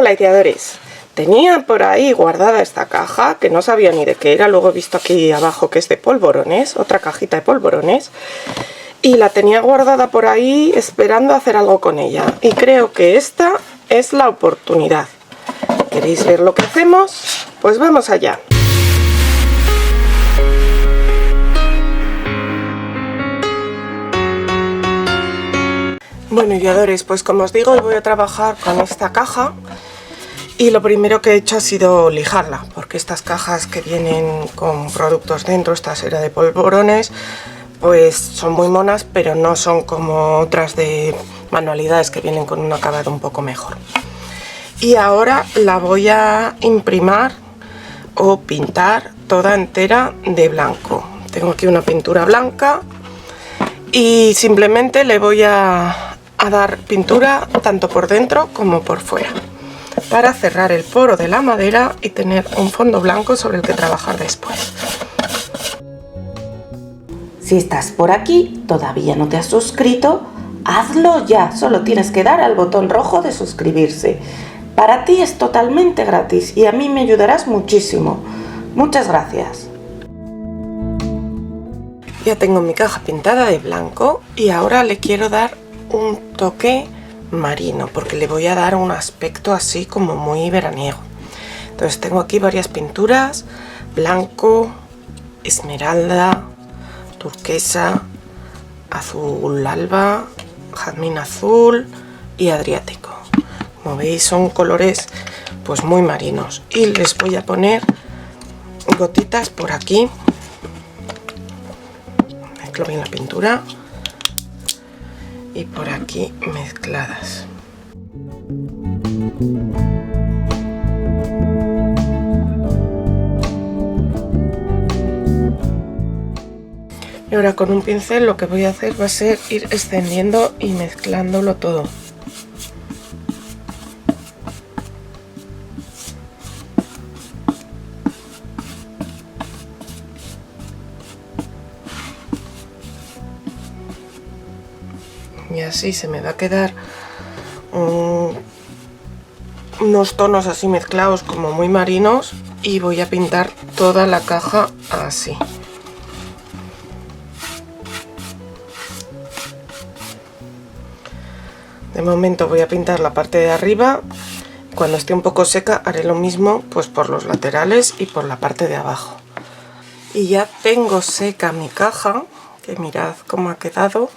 Hola ideadores, tenía por ahí guardada esta caja que no sabía ni de qué era, luego he visto aquí abajo que es de polvorones, otra cajita de polvorones, y la tenía guardada por ahí esperando hacer algo con ella, y creo que esta es la oportunidad. ¿Queréis ver lo que hacemos? Pues vamos allá. Bueno, ideadores, pues como os digo, hoy voy a trabajar con esta caja y lo primero que he hecho ha sido lijarla, porque estas cajas que vienen con productos dentro, esta serie de polvorones, pues son muy monas, pero no son como otras de manualidades que vienen con un acabado un poco mejor. Y ahora la voy a imprimar o pintar toda entera de blanco. Tengo aquí una pintura blanca y simplemente le voy a dar pintura tanto por dentro como por fuera para cerrar el poro de la madera y tener un fondo blanco sobre el que trabajar después. Si estás por aquí, todavía no te has suscrito, hazlo ya, solo tienes que dar al botón rojo de suscribirse. Para ti es totalmente gratis y a mí me ayudarás muchísimo. Muchas gracias. Ya tengo mi caja pintada de blanco y ahora le quiero dar un toque marino porque le voy a dar un aspecto así como muy veraniego. Entonces tengo aquí varias pinturas: blanco, esmeralda, turquesa, azul alba, jazmín azul y adriático. Como veis son colores pues muy marinos y les voy a poner gotitas por aquí. Mezclo bien la pintura y por aquí mezcladas. Y ahora con un pincel lo que voy a hacer va a ser ir extendiendo y mezclándolo todo. Y así se me va a quedar unos tonos así mezclados como muy marinos y voy a pintar toda la caja así. De momento voy a pintar la parte de arriba. Cuando esté un poco seca haré lo mismo pues por los laterales y por la parte de abajo. Y ya tengo seca mi caja, que mirad cómo ha quedado.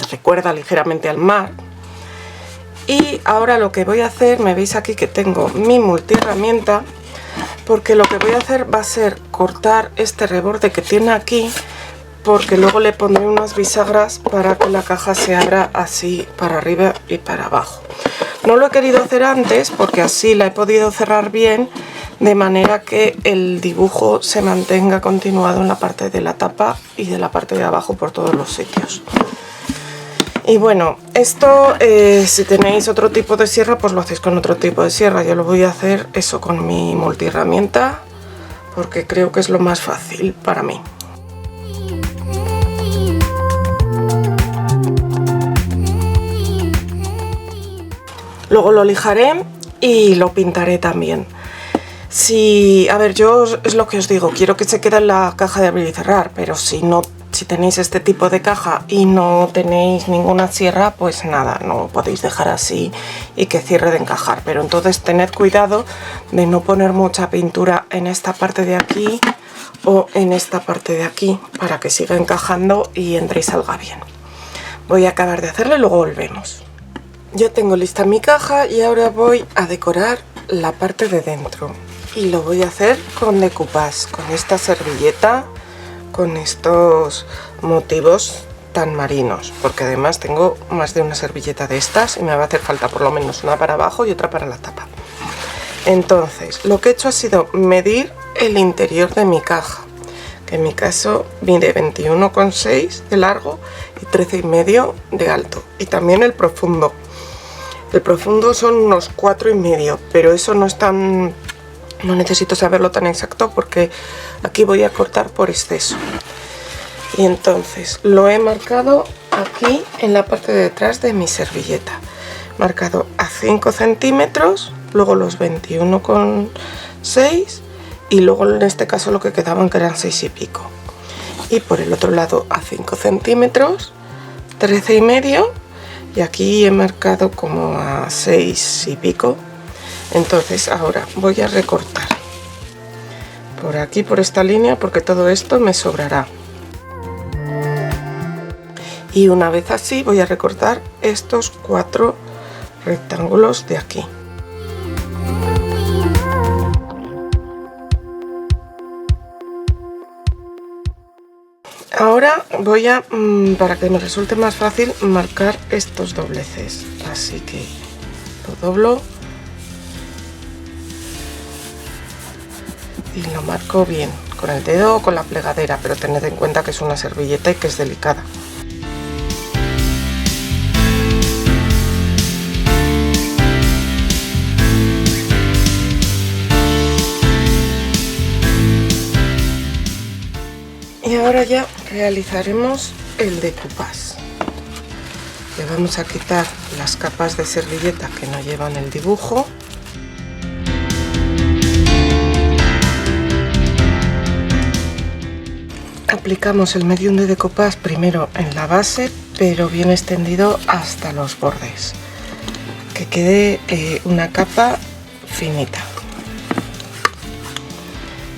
Recuerda ligeramente al mar. Y ahora lo que voy a hacer, me veis aquí que tengo mi multiherramienta, porque lo que voy a hacer va a ser cortar este reborde que tiene aquí, porque luego le pondré unas bisagras para que la caja se abra así para arriba y para abajo. No lo he querido hacer antes porque así la he podido cerrar bien, de manera que el dibujo se mantenga continuado en la parte de la tapa y de la parte de abajo por todos los sitios. Y bueno, esto si tenéis otro tipo de sierra pues lo hacéis con otro tipo de sierra. Yo lo voy a hacer eso con mi multiherramienta porque creo que es lo más fácil para mí. Luego lo lijaré y lo pintaré también. A ver, yo es lo que os digo, quiero que se quede en la caja de abrir y cerrar, pero si tenéis este tipo de caja y no tenéis ninguna sierra, pues nada, no podéis dejar así y que cierre de encajar. Pero entonces tened cuidado de no poner mucha pintura en esta parte de aquí o en esta parte de aquí para que siga encajando y entre y salga bien. Voy a acabar de hacerlo y luego volvemos. Ya tengo lista mi caja y ahora voy a decorar la parte de dentro. Y lo voy a hacer con decoupage, con esta servilleta, con estos motivos tan marinos, porque además tengo más de una servilleta de estas y me va a hacer falta por lo menos una para abajo y otra para la tapa. Entonces, lo que he hecho ha sido medir el interior de mi caja, que en mi caso mide 21,6 de largo y 13,5 de alto, y también el profundo. El profundo son unos 4,5, pero eso no es tan... No necesito saberlo tan exacto porque aquí voy a cortar por exceso. Y entonces lo he marcado aquí en la parte de detrás de mi servilleta. marcado a 5 centímetros, luego los 21,6 y luego en este caso lo que quedaban que eran 6 y pico. Y por el otro lado a 5 centímetros, 13,5, y aquí he marcado como a 6 y pico. Entonces ahora voy a recortar por aquí, por esta línea, porque todo esto me sobrará. Y una vez así voy a recortar estos 4 rectángulos de aquí. Ahora voy a, para que me resulte más fácil, marcar estos dobleces. Así que lo doblo y lo marco bien, con el dedo o con la plegadera, pero tened en cuenta que es una servilleta y que es delicada. Y ahora ya realizaremos el decoupage. Le vamos a quitar las capas de servilleta que no llevan el dibujo. Aplicamos el medium de decoupage primero en la base, pero bien extendido hasta los bordes, que quede una capa finita.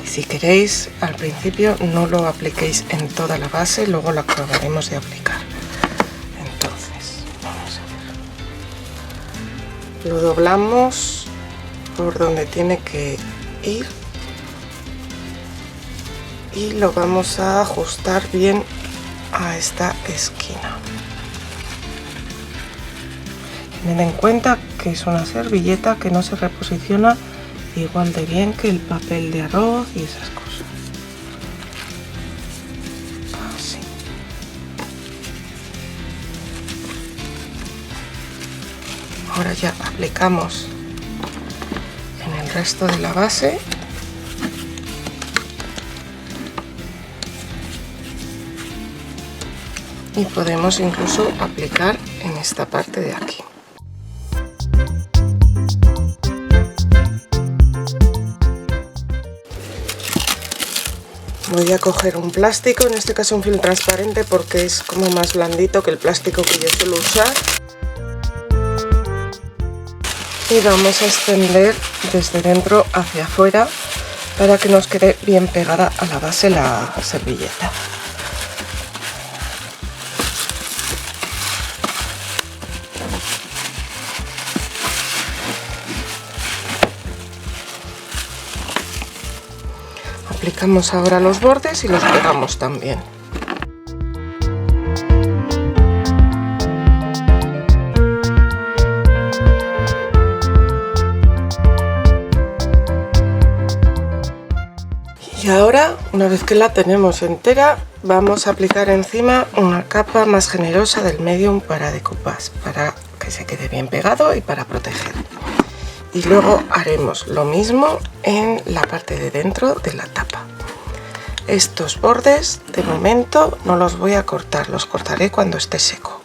Si queréis, al principio no lo apliquéis en toda la base, luego lo acabaremos de aplicar. Entonces, vamos a ver. Lo doblamos por donde tiene que ir y lo vamos a ajustar bien a esta esquina. Tened en cuenta que es una servilleta que no se reposiciona igual de bien que el papel de arroz y esas cosas. Así. Ahora ya aplicamos en el resto de la base. Y podemos incluso aplicar en esta parte de aquí. Voy a coger un plástico, en este caso un film transparente porque es como más blandito que el plástico que yo suelo usar. Y vamos a extender desde dentro hacia afuera para que nos quede bien pegada a la base la servilleta. Aplicamos ahora los bordes y los pegamos también. Y ahora, una vez que la tenemos entera, vamos a aplicar encima una capa más generosa del medium para decoupage, para que se quede bien pegado y para proteger. Y luego haremos lo mismo en la parte de dentro de la tapa. Estos bordes de momento no los voy a cortar, los cortaré cuando esté seco.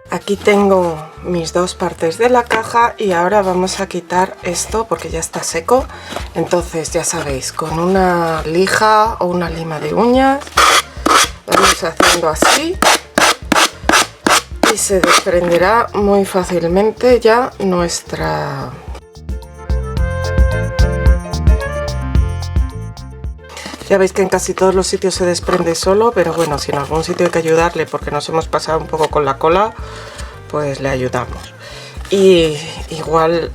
Aquí tengo mis dos partes de la caja y ahora vamos a quitar esto porque ya está seco. Entonces ya sabéis, con una lija o una lima de uñas vamos haciendo así y se desprenderá muy fácilmente ya nuestra... Ya veis que en casi todos los sitios se desprende solo, pero bueno, si en algún sitio hay que ayudarle porque nos hemos pasado un poco con la cola, pues le ayudamos. Y igual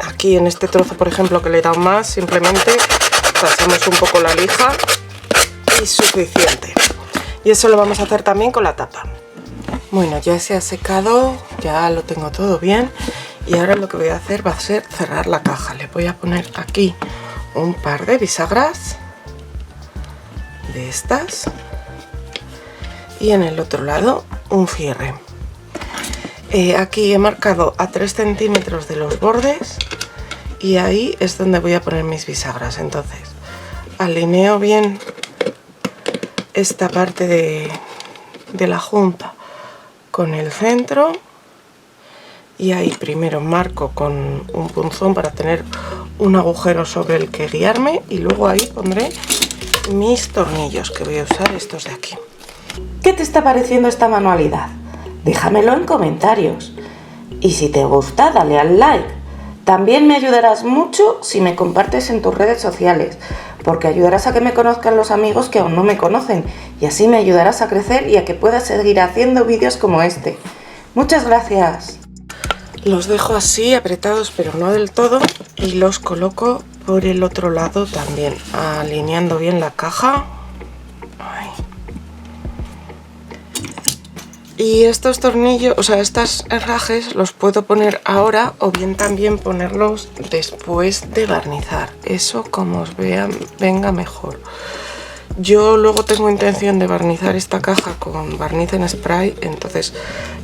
aquí en este trozo, por ejemplo, que le he dado más, simplemente pasamos un poco la lija y suficiente. Y eso lo vamos a hacer también con la tapa. Bueno, ya se ha secado, ya lo tengo todo bien y ahora lo que voy a hacer va a ser cerrar la caja. Le voy a poner aquí un par de bisagras de estas y en el otro lado un cierre. Aquí he marcado a 3 centímetros de los bordes y ahí es donde voy a poner mis bisagras. Entonces alineo bien esta parte de la junta con el centro y ahí primero marco con un punzón para tener un agujero sobre el que guiarme y luego ahí pondré mis tornillos, que voy a usar estos de aquí. ¿Qué te está pareciendo esta manualidad? Déjamelo en comentarios. Y si te gusta, dale al like. También me ayudarás mucho si me compartes en tus redes sociales, porque ayudarás a que me conozcan los amigos que aún no me conocen, y así me ayudarás a crecer y a que pueda seguir haciendo vídeos como este. Muchas gracias. Los dejo así apretados, pero no del todo, y los coloco por el otro lado también, alineando bien la caja. Ahí. Y estos tornillos, o sea, estos herrajes los puedo poner ahora o bien también ponerlos después de barnizar. Eso como os venga mejor. Yo luego tengo intención de barnizar esta caja con barniz en spray, entonces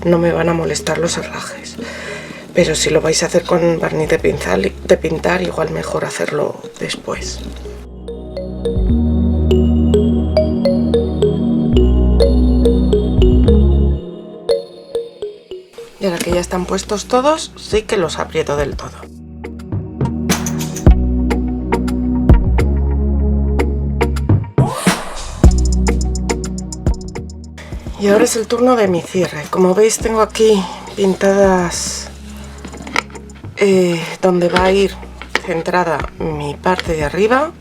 no me van a molestar los herrajes. Pero si lo vais a hacer con barniz de pintar, igual mejor hacerlo después. Y ahora que ya están puestos todos, sí que los aprieto del todo. Y ahora es el turno de mi cierre. Como veis, tengo aquí pintadas donde va a ir centrada mi parte de arriba,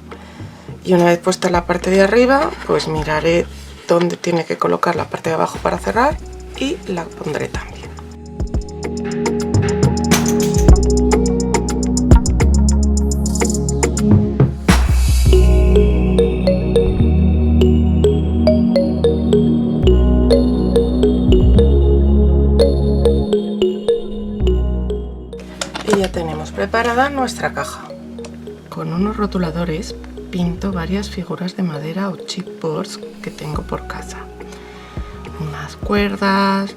y una vez puesta la parte de arriba, pues miraré dónde tiene que colocar la parte de abajo para cerrar y la pondré también. Y ya tenemos preparada nuestra caja. Con unos rotuladores pinto varias figuras de madera o chipboards que tengo por casa. Unas cuerdas,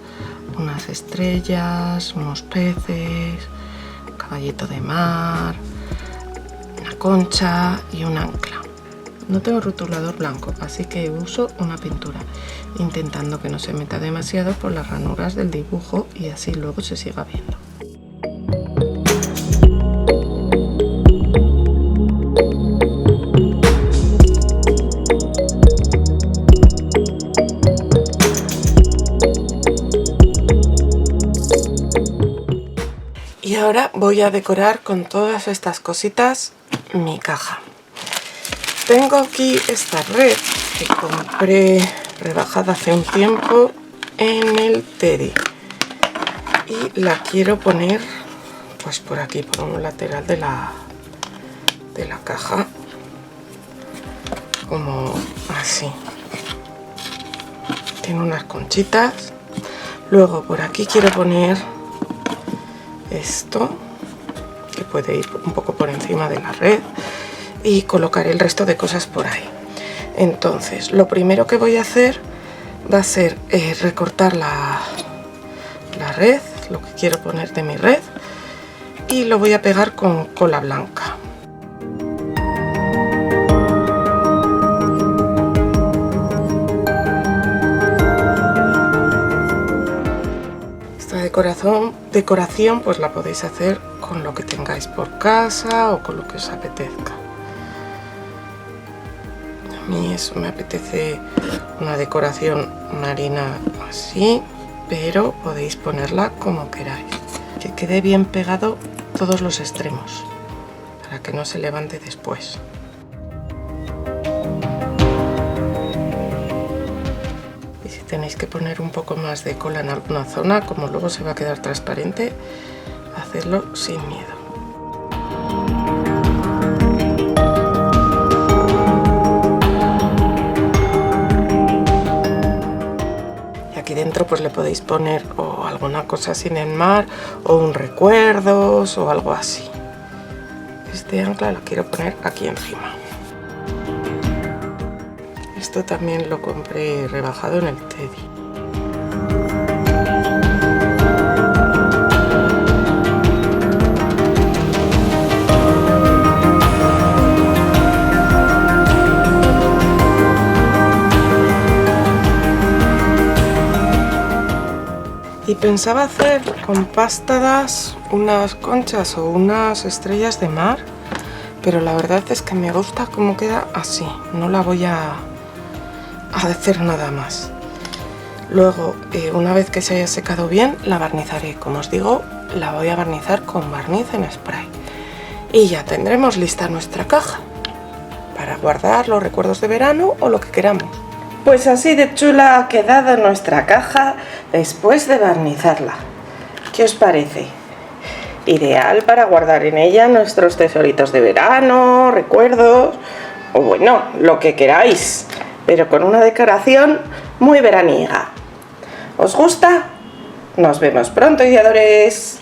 unas estrellas, unos peces, un caballito de mar, una concha y un ancla. No tengo rotulador blanco, así que uso una pintura, intentando que no se meta demasiado por las ranuras del dibujo y así luego se siga viendo. Y ahora voy a decorar con todas estas cositas mi caja. Tengo aquí esta red que compré rebajada hace un tiempo en el Teddy y la quiero poner pues por aquí, por un lateral de la caja, como así. Tiene unas conchitas. Luego por aquí quiero poner esto, que puede ir un poco por encima de la red, y colocaré el resto de cosas por ahí. Entonces lo primero que voy a hacer va a ser recortar la red, lo que quiero poner de mi red, y lo voy a pegar con cola blanca. Decoración pues la podéis hacer con lo que tengáis por casa o con lo que os apetezca. A mí eso me apetece una decoración marina así, pero podéis ponerla como queráis. Que quede bien pegado todos los extremos para que no se levante después. Tenéis que poner un poco más de cola en alguna zona, como luego se va a quedar transparente, hacedlo sin miedo. Y aquí dentro pues le podéis poner o alguna cosa así en el mar, o un recuerdos o algo así. Este ancla lo quiero poner aquí encima. Esto también lo compré rebajado en el Teddy. Y pensaba hacer con pasta das unas conchas o unas estrellas de mar, pero la verdad es que me gusta cómo queda así, no la voy a hacer nada más. Luego, una vez que se haya secado bien, la barnizaré. Como os digo, la voy a barnizar con barniz en spray. Y ya tendremos lista nuestra caja para guardar los recuerdos de verano o lo que queramos. Pues así de chula ha quedado nuestra caja después de barnizarla. ¿Qué os parece? Ideal para guardar en ella nuestros tesoritos de verano, recuerdos o bueno, lo que queráis, pero con una decoración muy veraniega. ¿Os gusta? Nos vemos pronto, ideadores.